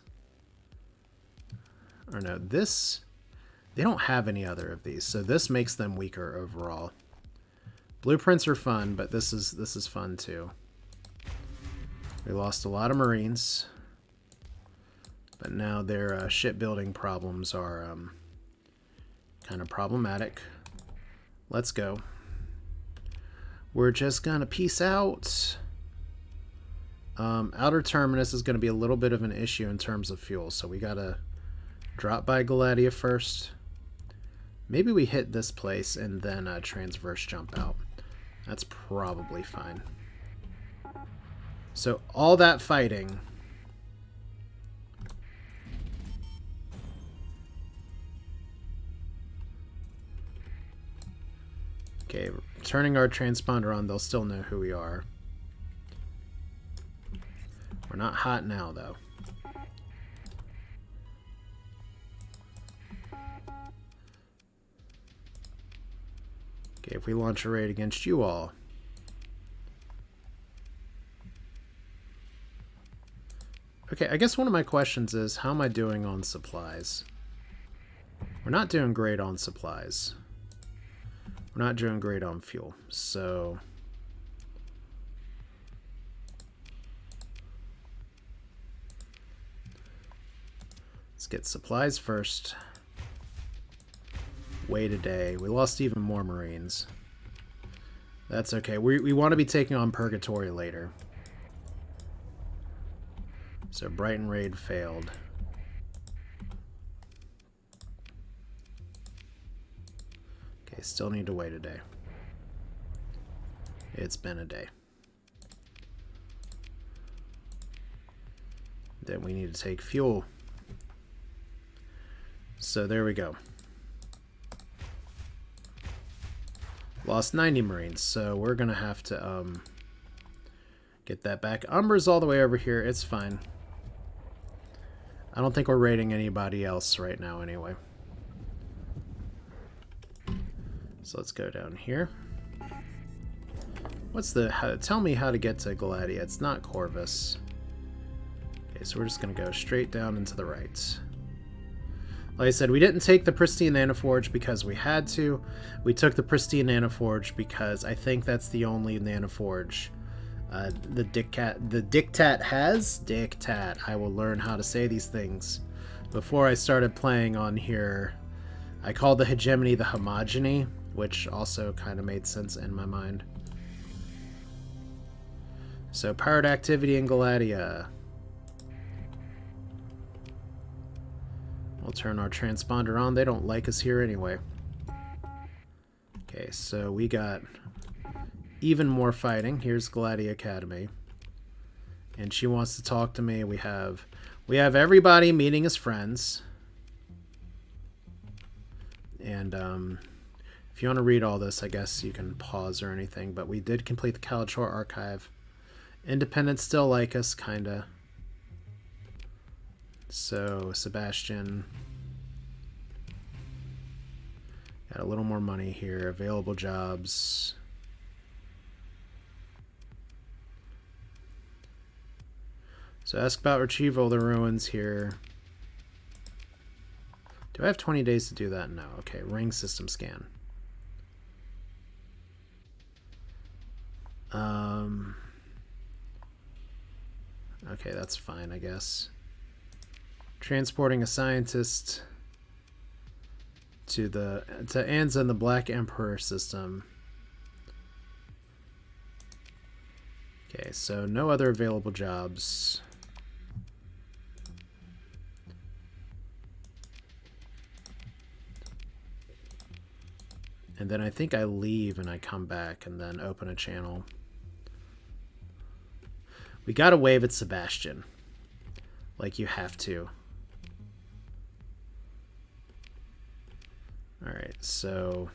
Or no, this... They don't have any other of these, so this makes them weaker overall. Blueprints are fun, but this is fun too. We lost a lot of Marines, but now their shipbuilding problems are kind of problematic. Let's go. we're just gonna peace out. Outer terminus is gonna be a little bit of an issue in terms of fuel, so we gotta drop by Galatia first. Maybe we hit this place and then transverse jump out. That's probably fine. So all that fighting. Okay, turning our transponder on, they'll still know who we are. We're not hot now, though. Okay, if we launch a raid against you all. Okay, I guess one of my questions is, how am I doing on supplies? We're not doing great on supplies. We're not doing great on fuel, so... let's get supplies first. Wait a day. We lost even more Marines. That's okay. We want to be taking on Purgatory later. So Brighton raid failed. Okay, still need to wait a day. It's been a day. Then we need to take fuel. So there we go. Lost 90 Marines, so we're gonna have to get that back. Umbra's all the way over here. It's fine. I don't think we're raiding anybody else right now anyway. So let's go down here. What's the... tell me how to get to Galatia. It's not Corvus. Okay, so we're just going to go straight down and to the right. Like I said, we didn't take the Pristine Nanoforge because we had to. We took the Pristine Nanoforge because I think that's the only Nanoforge the Dictat has. Dictat. I will learn how to say these things. Before I started playing on here, I called the hegemony the homogeny, which also kind of made sense in my mind. So, powered activity in Galatia. We'll turn our transponder on. They don't like us here anyway. Okay, so we got even more fighting. Here's Galatia Academy. And she wants to talk to me. We have everybody meeting as friends. And if you want to read all this, I guess you can pause or anything. But we did complete the Kalachor archive. Independents still like us, kinda. So, Sebastian. Got a little more money here. Available jobs. So, ask about retrieval of the ruins here. Do I have 20 days to do that? No. Okay, ring system scan. Okay, that's fine, I guess. Transporting a scientist to Anza and the Black Emperor system. Okay, so no other available jobs. And then I think I leave and I come back and then open a channel. We gotta wave at Sebastian. Like you have to. Alright, so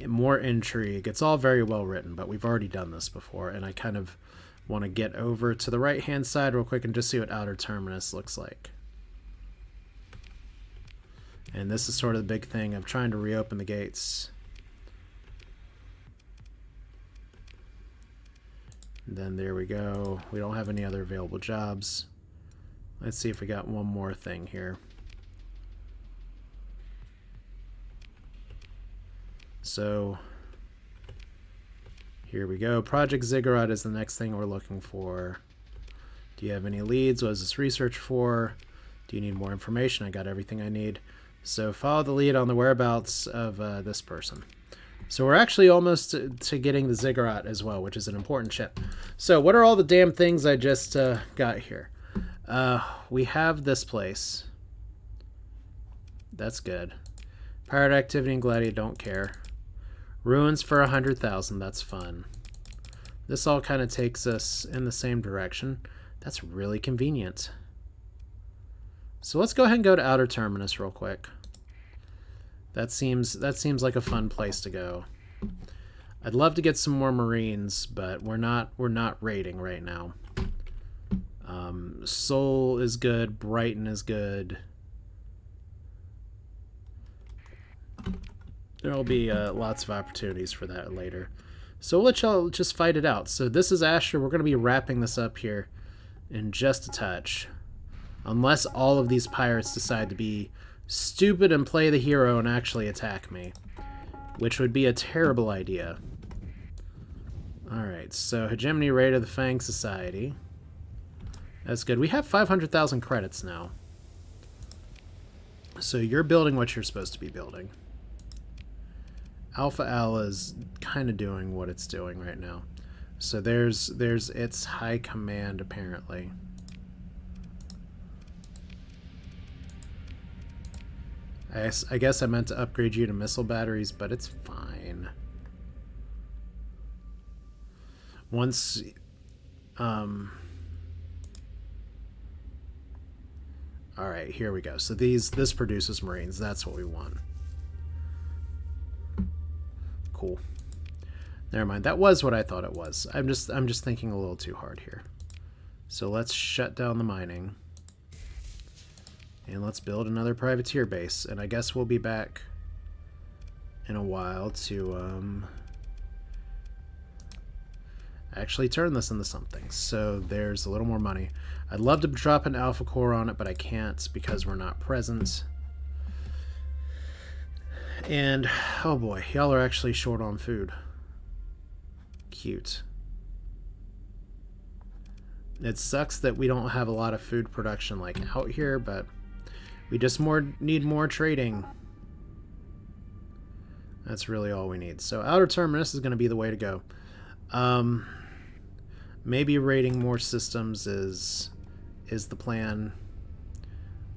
more intrigue. It's all very well written, but we've already done this before, and I kind of want to get over to the right-hand side real quick and just see what Outer Terminus looks like. And this is sort of the big thing of trying to reopen the gates. And then there we go. We don't have any other available jobs. Let's see if we got one more thing here. So here we go. Project Ziggurat is the next thing we're looking for. Do you have any leads? What is this research for? Do you need more information? I got everything I need. So follow the lead on the whereabouts of this person. So we're actually almost to getting the ziggurat as well, which is an important ship. So what are all the damn things I just got here? We have this place. That's good. Pirate activity and gladiator, don't care. Ruins for 100,000, that's fun. This all kind of takes us in the same direction. That's really convenient. So let's go ahead and go to Outer Terminus real quick. That seems like a fun place to go. I'd love to get some more Marines, but we're not raiding right now. Seoul is good. Brighton is good. There'll be lots of opportunities for that later. So we'll let y'all just fight it out. So this is Asher. We're going to be wrapping this up here in just a touch. Unless all of these pirates decide to be stupid and play the hero and actually attack me. Which would be a terrible idea. Alright, so Hegemony Raid of the Fang Society. That's good. We have 500,000 credits now. So you're building what you're supposed to be building. Alpha Al is kind of doing what it's doing right now. So there's its high command, apparently. I guess I meant to upgrade you to missile batteries, but it's fine. Once... Alright, here we go. So this produces Marines. That's what we want. Cool. Never mind. That was what I thought it was. I'm just thinking a little too hard here. So let's shut down the mining. And let's build another privateer base. And I guess we'll be back in a while to actually turn this into something. So there's a little more money. I'd love to drop an alpha core on it, but I can't because we're not present. And, oh boy, y'all are actually short on food. Cute. It sucks that we don't have a lot of food production like out here, but we just need more trading. That's really all we need. So Outer Terminus is going to be the way to go. Maybe raiding more systems is the plan.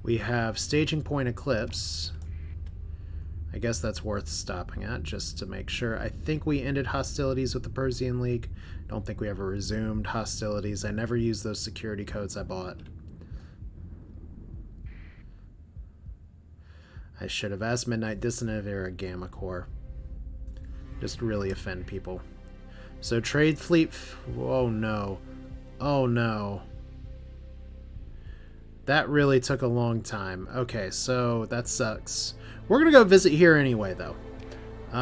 We have Staging Point Eclipse. I guess that's worth stopping at just to make sure. I think we ended hostilities with the Persian League. Don't think we ever resumed hostilities. I never used those security codes I bought. I should have asked Midnight Dissonant if they're a Gamma Core. Just really offend people. So trade fleet... Oh no. Oh no. That really took a long time. Okay, so that sucks. We're going to go visit here anyway, though.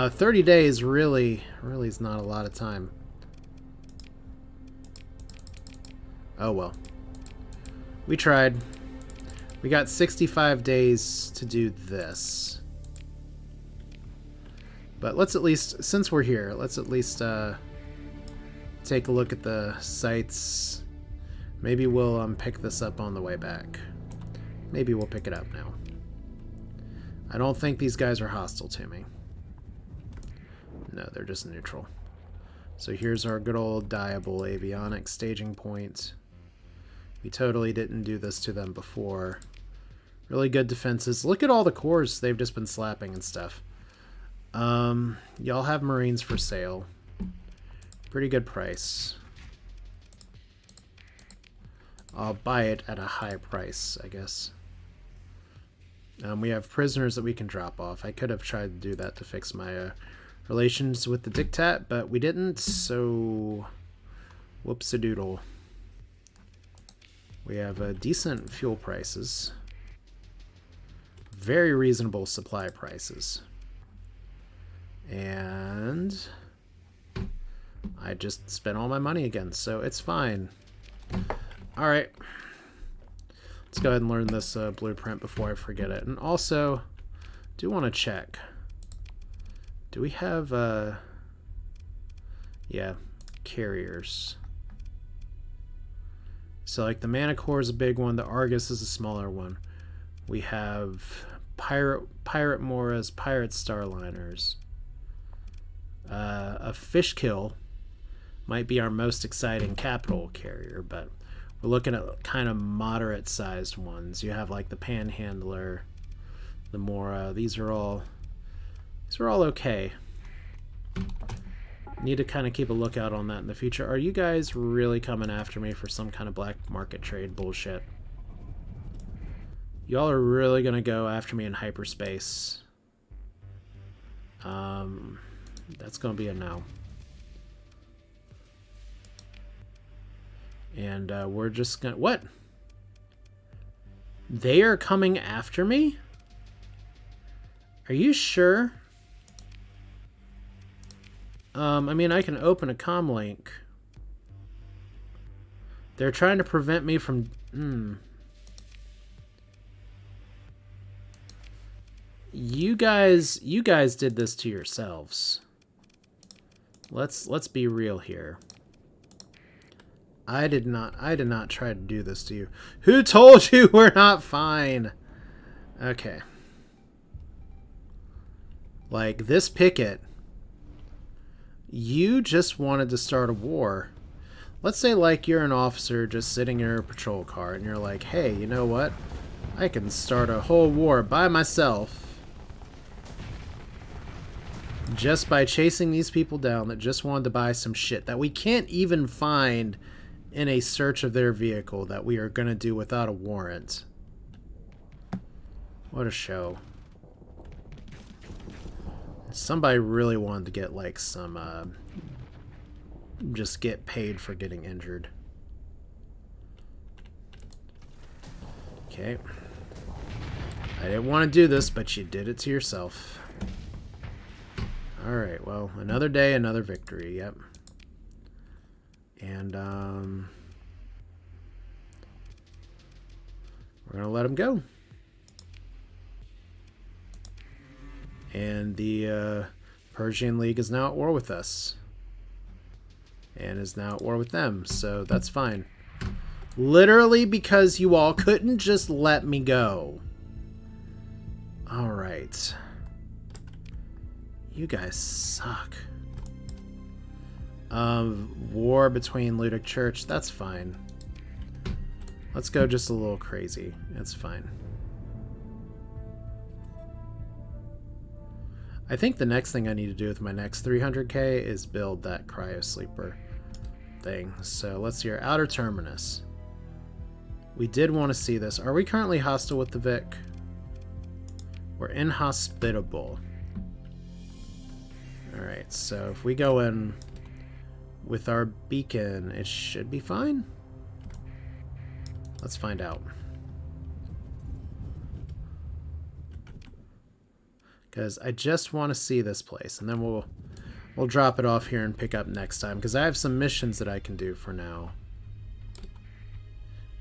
30 days really is not a lot of time. Oh well. We tried. We got 65 days to do this. But let's at least, since we're here, let's at least take a look at the sites. Maybe we'll pick this up on the way back. Maybe we'll pick it up now. I don't think these guys are hostile to me. No, they're just neutral. So here's our good old Diable Avionics staging point. We totally didn't do this to them before. Really good defenses. Look at all the cores they've just been slapping and stuff. Y'all have Marines for sale. Pretty good price. I'll buy it at a high price, I guess. We have prisoners that we can drop off. I could have tried to do that to fix my relations with the diktat, but we didn't, so whoops-a-doodle. We have decent fuel prices. Very reasonable supply prices. And I just spent all my money again, so it's fine. Alright. Let's go ahead and learn this blueprint before I forget it. And also, do want to check. Do we have, yeah, carriers. So, like, the Manicore is a big one. The Argus is a smaller one. We have Pirate Moras, Pirate Starliners. A fish kill might be our most exciting capital carrier, but we're looking at kind of moderate sized ones. You have like the Panhandler, the Mora. These are all okay. Need to kind of keep a lookout on that in the future. Are you guys really coming after me for some kind of black market trade bullshit? Y'all are really gonna go after me in hyperspace. That's gonna be a no. And we're just gonna... What? They are coming after me? Are you sure? I mean, I can open a comm link. They're trying to prevent me from... You guys did this to yourselves. Let's be real here. I did not try to do this to you. Who told you we're not fine? Okay. Like, this picket, you just wanted to start a war. Let's say, like, you're an officer just sitting in your patrol car, and you're like, hey, you know what? I can start a whole war by myself just by chasing these people down that just wanted to buy some shit that we can't even find in a search of their vehicle that we are going to do without a warrant. What a show. Somebody really wanted to get like some just get paid for getting injured. Okay. I didn't want to do this, but you did it to yourself. Alright, well, another day, another victory, yep. And, we're gonna let him go. And the Persian League is now at war with us. And is now at war with them, so that's fine. Literally because you all couldn't just let me go. Alright. You guys suck. War between Ludic Church, that's fine. Let's go just a little crazy. That's fine. I think the next thing I need to do with my next 300k is build that cryo sleeper thing. So let's see our outer terminus. We did want to see this. Are we currently hostile with the VIC? We're inhospitable. Alright, so if we go in with our beacon, it should be fine. Let's find out. Because I just want to see this place, and then we'll drop it off here and pick up next time, because I have some missions that I can do for now.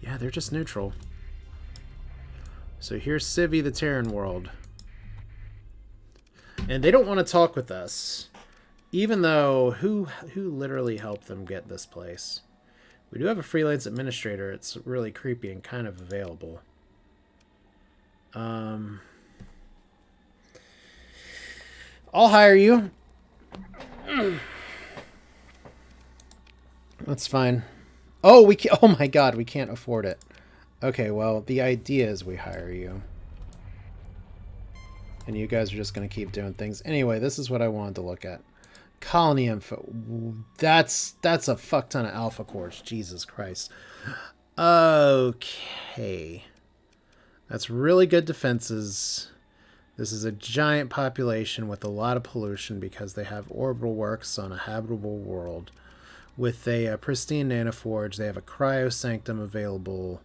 Yeah, they're just neutral. So here's Civi, the Terran world. And they don't want to talk with us. Even though, who literally helped them get this place? We do have a freelance administrator. It's really creepy and kind of available. I'll hire you. That's fine. Oh, oh my god, we can't afford it. Okay, well, the idea is we hire you. And you guys are just going to keep doing things. Anyway, this is what I wanted to look at. Colony info. That's a fuck ton of alpha cores. Jesus Christ. Okay. That's really good defenses. This is a giant population with a lot of pollution because they have orbital works on a habitable world. With a pristine nanoforge, they have a cryo sanctum available.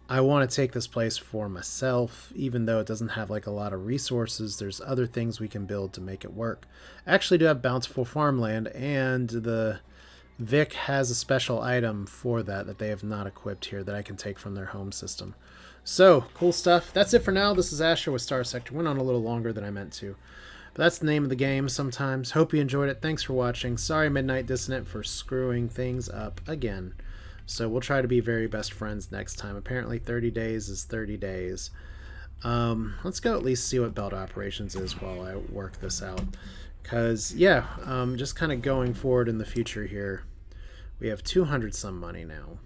I want to take this place for myself, even though it doesn't have like a lot of resources. There's other things we can build to make it work. I actually do have bountiful farmland, and the VIC has a special item for that they have not equipped here that I can take from their home system. So, cool stuff. That's it for now. This is Asher with Starsector. Went on a little longer than I meant to. But that's the name of the game sometimes. Hope you enjoyed it. Thanks for watching. Sorry, Midnight Dissonant, for screwing things up again. So we'll try to be very best friends next time. Apparently 30 days is 30 days. Let's go at least see what belt operations is while I work this out. Because, yeah, just kind of going forward in the future here, we have 200 some money now.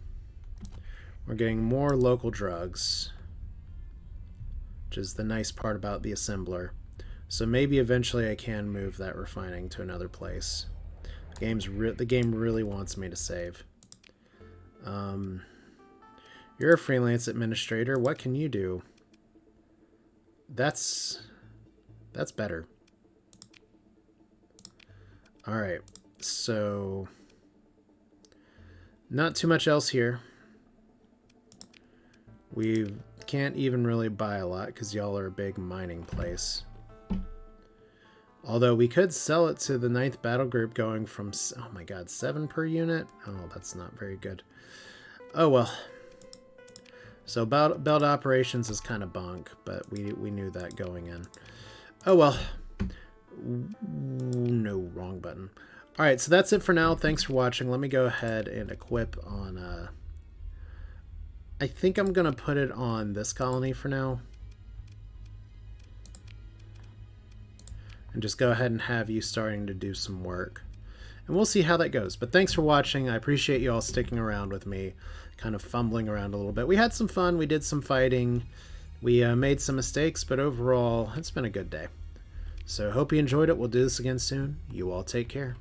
We're getting more local drugs, which is the nice part about the assembler. So maybe eventually I can move that refining to another place. The game really wants me to save. You're a freelance administrator. What can you do? That's better. Alright, so not too much else here. We can't even really buy a lot because y'all are a big mining place. Although we could sell it to the 9th battle group going from, oh my god, 7 per unit? Oh, that's not very good. Oh well. So belt operations is kind of bonk, but we knew that going in. Oh well. No, wrong button. Alright, so that's it for now. Thanks for watching. Let me go ahead and equip on... I think I'm going to put it on this colony for now. And just go ahead and have you starting to do some work. And we'll see how that goes. But thanks for watching. I appreciate you all sticking around with me, kind of fumbling around a little bit. We had some fun. We did some fighting. We made some mistakes, but overall, it's been a good day. So hope you enjoyed it. We'll do this again soon. You all take care.